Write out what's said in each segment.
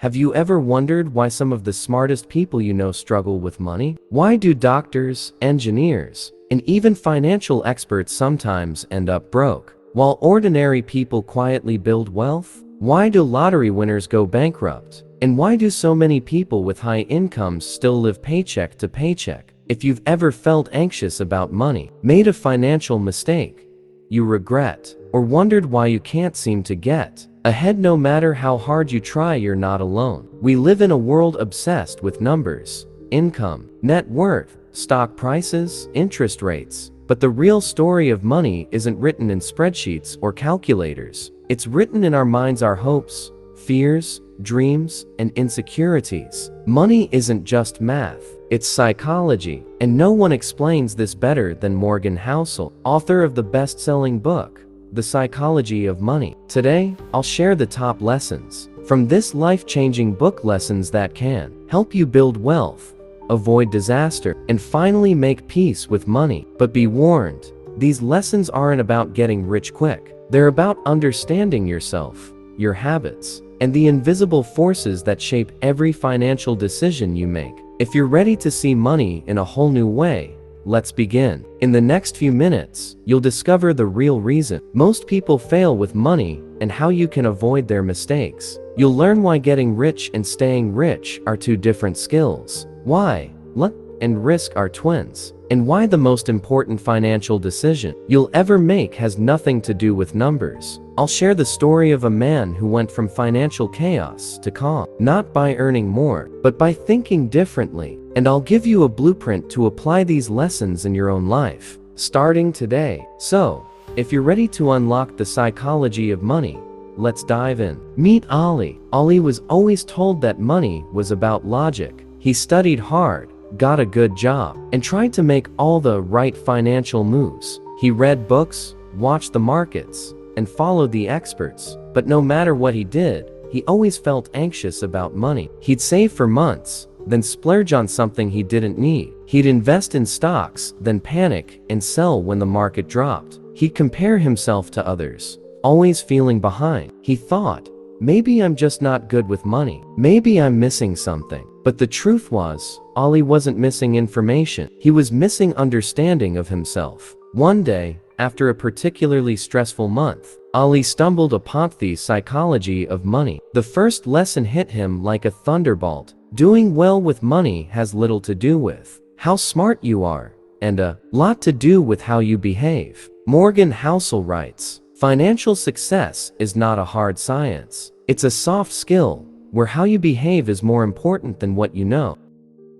Have you ever wondered why some of the smartest people you know struggle with money? Why do doctors, engineers, and even financial experts sometimes end up broke, while ordinary people quietly build wealth? Why do lottery winners go bankrupt? And why do so many people with high incomes still live paycheck to paycheck? If you've ever felt anxious about money, made a financial mistake you regret, or wondered why you can't seem to get ahead no matter how hard you try, you're not alone. We live in a world obsessed with numbers, income, net worth, stock prices, interest rates. But the real story of money isn't written in spreadsheets or calculators. It's written in our minds, our hopes, fears, dreams, and insecurities. Money isn't just math, it's psychology. And no one explains this better than Morgan Housel, author of the best-selling book, The Psychology of Money. Today, I'll share the top lessons from this life-changing book, lessons that can help you build wealth, avoid disaster, and finally make peace with money. But be warned, these lessons aren't about getting rich quick. They're about understanding yourself, your habits, and the invisible forces that shape every financial decision you make. If you're ready to see money in a whole new way, let's begin. In the next few minutes, you'll discover the real reason most people fail with money and how you can avoid their mistakes. You'll learn why getting rich and staying rich are two different skills, why luck and risk are twins, and why the most important financial decision you'll ever make has nothing to do with numbers. I'll share the story of a man who went from financial chaos to calm, not by earning more, but by thinking differently. And I'll give you a blueprint to apply these lessons in your own life, starting today. So, if you're ready to unlock the psychology of money, let's dive in. Meet Ali. Ali was always told that money was about logic. He studied hard, got a good job, and tried to make all the right financial moves. He read books, watched the markets, and followed the experts. But no matter what he did, he always felt anxious about money. He'd save for months, then splurge on something he didn't need. He'd invest in stocks, then panic and sell when the market dropped. He'd compare himself to others, always feeling behind. He thought, maybe I'm just not good with money. Maybe I'm missing something. But the truth was, Ali wasn't missing information. He was missing understanding of himself. One day, after a particularly stressful month, Ali stumbled upon the psychology of money. The first lesson hit him like a thunderbolt. Doing well with money has little to do with how smart you are, and a lot to do with how you behave. Morgan Housel writes, "Financial success is not a hard science. It's a soft skill, where how you behave is more important than what you know."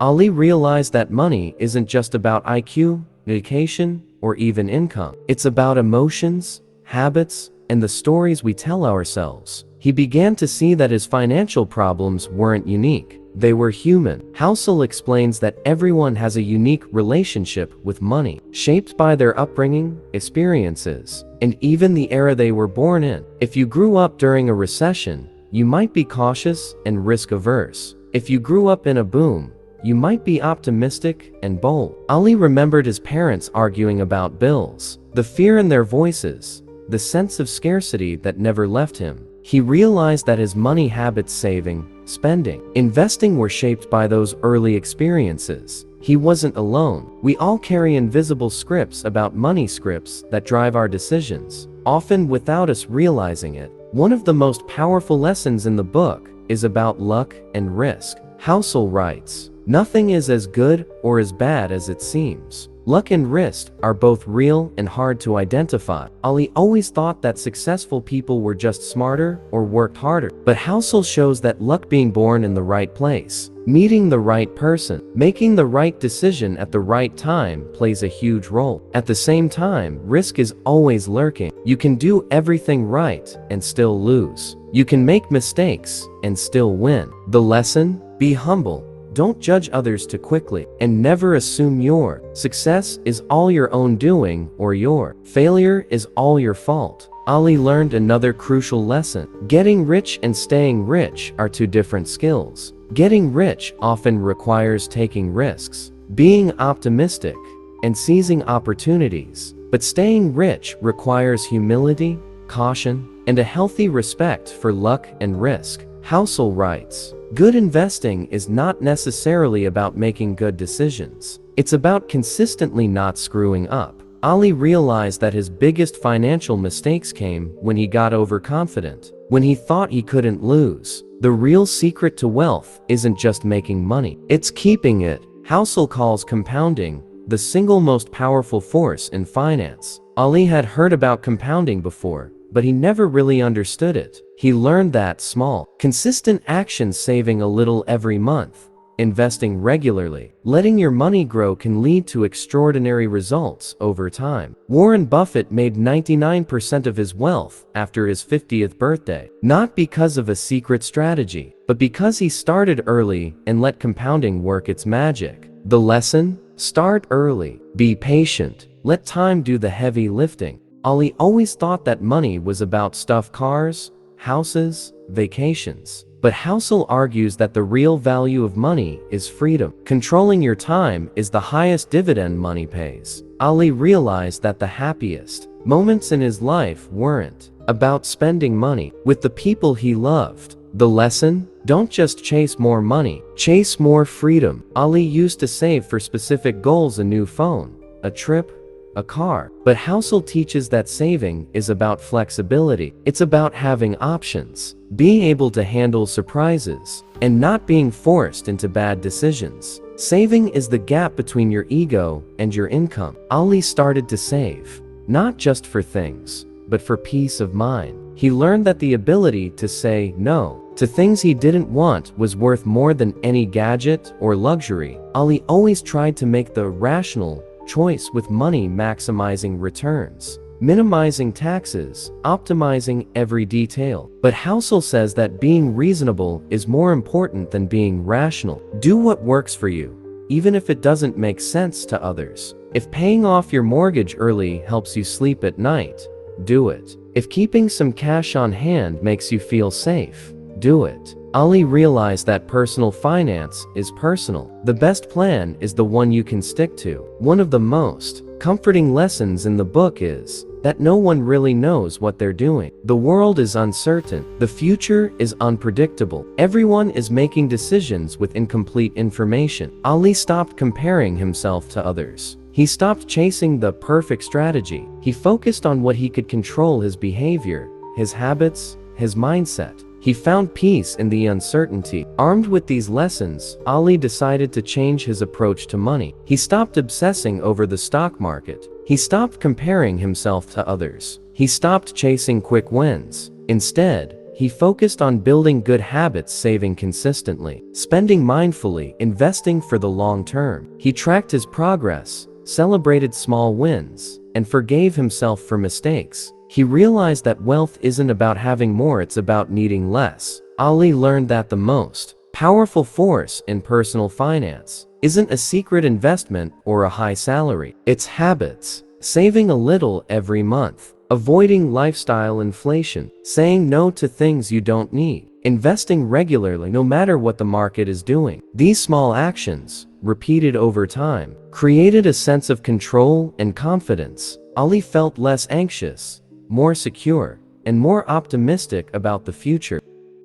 Ali realized that money isn't just about IQ, education, or even income. It's about emotions, habits, and the stories we tell ourselves. He began to see that his financial problems weren't unique. They were human. Housel explains that everyone has a unique relationship with money, shaped by their upbringing, experiences, and even the era they were born in. If you grew up during a recession, you might be cautious and risk-averse. If you grew up in a boom, you might be optimistic and bold. Ali remembered his parents arguing about bills, the fear in their voices, the sense of scarcity that never left him. He realized that his money habits, saving, spending, investing, were shaped by those early experiences. He wasn't alone. We all carry invisible scripts about money, scripts that drive our decisions, often without us realizing it. One of the most powerful lessons in the book is about luck and risk. Housel writes, "Nothing is as good or as bad as it seems. Luck and risk are both real and hard to identify." Ali always thought that successful people were just smarter or worked harder. But Housel shows that luck, being born in the right place, meeting the right person, making the right decision at the right time, plays a huge role. At the same time, risk is always lurking. You can do everything right and still lose. You can make mistakes and still win. The lesson? Be humble. Don't judge others too quickly, and never assume your success is all your own doing or your failure is all your fault. Ali learned another crucial lesson. Getting rich and staying rich are two different skills. Getting rich often requires taking risks, being optimistic, and seizing opportunities. But staying rich requires humility, caution, and a healthy respect for luck and risk. Housel writes, "Good investing is not necessarily about making good decisions. It's about consistently not screwing up." Ali realized that his biggest financial mistakes came when he got overconfident, when he thought he couldn't lose. The real secret to wealth isn't just making money, it's keeping it. Housel calls compounding the single most powerful force in finance. Ali had heard about compounding before, but he never really understood it. He learned that small, consistent actions, saving a little every month, investing regularly, letting your money grow, can lead to extraordinary results over time. Warren Buffett made 99% of his wealth after his 50th birthday, not because of a secret strategy, but because he started early and let compounding work its magic. The lesson? Start early, be patient, let time do the heavy lifting. Ali always thought that money was about stuff, cars, houses, vacations. But Housel argues that the real value of money is freedom. Controlling your time is the highest dividend money pays. Ali realized that the happiest moments in his life weren't about spending money with the people he loved. The lesson? Don't just chase more money, chase more freedom. Ali used to save for specific goals: a new phone, a trip, a car. But Housel teaches that saving is about flexibility. It's about having options, being able to handle surprises, and not being forced into bad decisions. Saving is the gap between your ego and your income. Ali started to save, not just for things, but for peace of mind. He learned that the ability to say no to things he didn't want was worth more than any gadget or luxury. Ali always tried to make the rational choice with money, maximizing returns, minimizing taxes, optimizing every detail. But Housel says that being reasonable is more important than being rational. Do what works for you, even if it doesn't make sense to others. If paying off your mortgage early helps you sleep at night, do it. If keeping some cash on hand makes you feel safe, do it. Ali realized that personal finance is personal. The best plan is the one you can stick to. One of the most comforting lessons in the book is that no one really knows what they're doing. The world is uncertain. The future is unpredictable. Everyone is making decisions with incomplete information. Ali stopped comparing himself to others. He stopped chasing the perfect strategy. He focused on what he could control: his behavior, his habits, his mindset. He found peace in the uncertainty. Armed with these lessons, Ali decided to change his approach to money. He stopped obsessing over the stock market. He stopped comparing himself to others. He stopped chasing quick wins. Instead, he focused on building good habits: saving consistently, spending mindfully, investing for the long term. He tracked his progress, celebrated small wins, and forgave himself for mistakes. He realized that wealth isn't about having more, it's about needing less. Ali learned that the most powerful force in personal finance isn't a secret investment or a high salary. It's habits. Saving a little every month, avoiding lifestyle inflation, saying no to things you don't need, investing regularly no matter what the market is doing. These small actions, repeated over time, created a sense of control and confidence. Ali felt less anxious, more secure, and more optimistic about the future.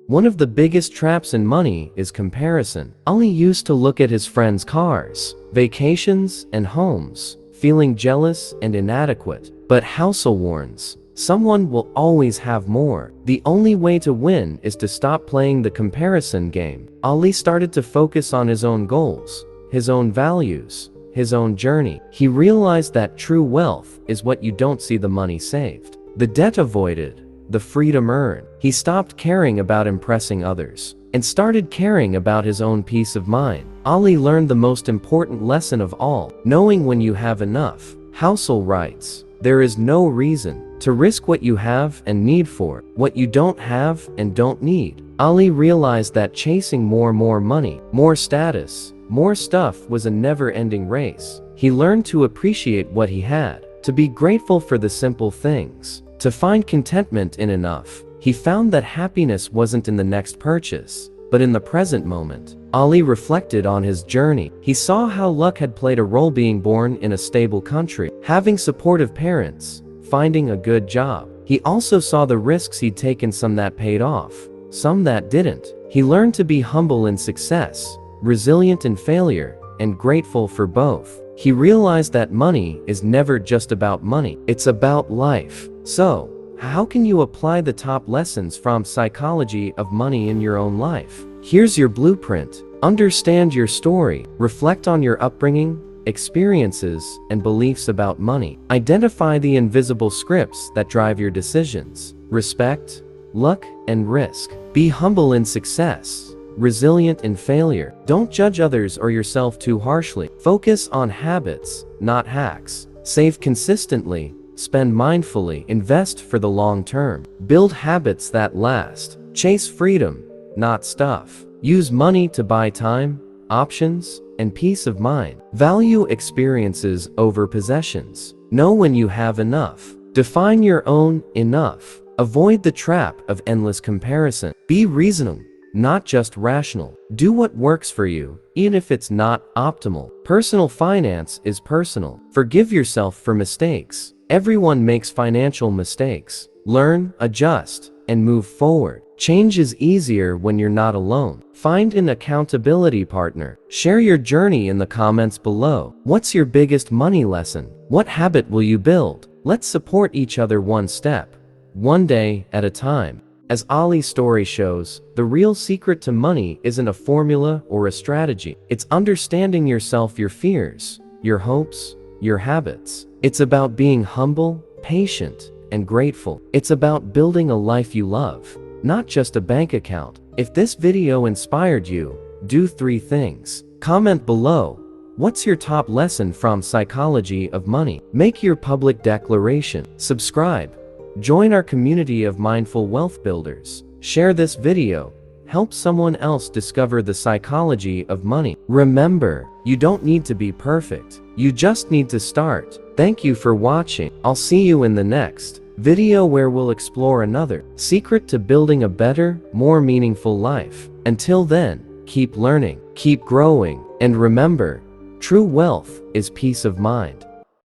One of the biggest traps in money is comparison. Ali used to look at his friends' cars, vacations, and homes, feeling jealous and inadequate. But Housel warns, someone will always have more. The only way to win is to stop playing the comparison game. Ali started to focus on his own goals, his own values, his own journey. He realized that true wealth is what you don't see: the money saved, the debt avoided, the freedom earned. He stopped caring about impressing others and started caring about his own peace of mind. Ali learned the most important lesson of all: knowing when you have enough. Housel writes, "There is no reason to risk what you have and need for what you don't have and don't need." Ali realized that chasing more money, more status, more stuff was a never-ending race. He learned to appreciate what he had, to be grateful for the simple things, to find contentment in enough. He found that happiness wasn't in the next purchase, but in the present moment. Ali reflected on his journey. He saw how luck had played a role: being born in a stable country, having supportive parents, finding a good job. He also saw the risks he'd taken, some that paid off, some that didn't. He learned to be humble in success, resilient in failure, and grateful for both. He realized that money is never just about money, it's about life. So, how can you apply the top lessons from psychology of money in your own life? Here's your blueprint. Understand your story, reflect on your upbringing, experiences, and beliefs about money. Identify the invisible scripts that drive your decisions. Respect, luck, and risk. Be humble in success, resilient in failure. Don't judge others or yourself too harshly. Focus on habits, not hacks. Save consistently, spend mindfully, invest for the long term. Build habits that last. Chase freedom, not stuff. Use money to buy time, options, and peace of mind. Value experiences over possessions. Know when you have enough. Define your own enough. Avoid the trap of endless comparison. Be reasonable, not just rational. Do what works for you, even if it's not optimal. Personal finance is personal. Forgive yourself for mistakes. Everyone makes financial mistakes. Learn, adjust, and move forward. Change is easier when you're not alone. Find an accountability partner. Share your journey in the comments below. What's your biggest money lesson? What habit will you build? Let's support each other one step, one day at a time. As Ali's story shows, the real secret to money isn't a formula or a strategy. It's understanding yourself, your fears, your hopes, your habits. It's about being humble, patient, and grateful. It's about building a life you love, not just a bank account. If this video inspired you, do 3 things. Comment below. What's your top lesson from psychology of money? Make your public declaration. Subscribe. Join our community of mindful wealth builders. Share this video. Help someone else discover the psychology of money. Remember, you don't need to be perfect. You just need to start. Thank you for watching. I'll see you in the next video where we'll explore another secret to building a better, more meaningful life. Until then, keep learning, keep growing, and remember, true wealth is peace of mind.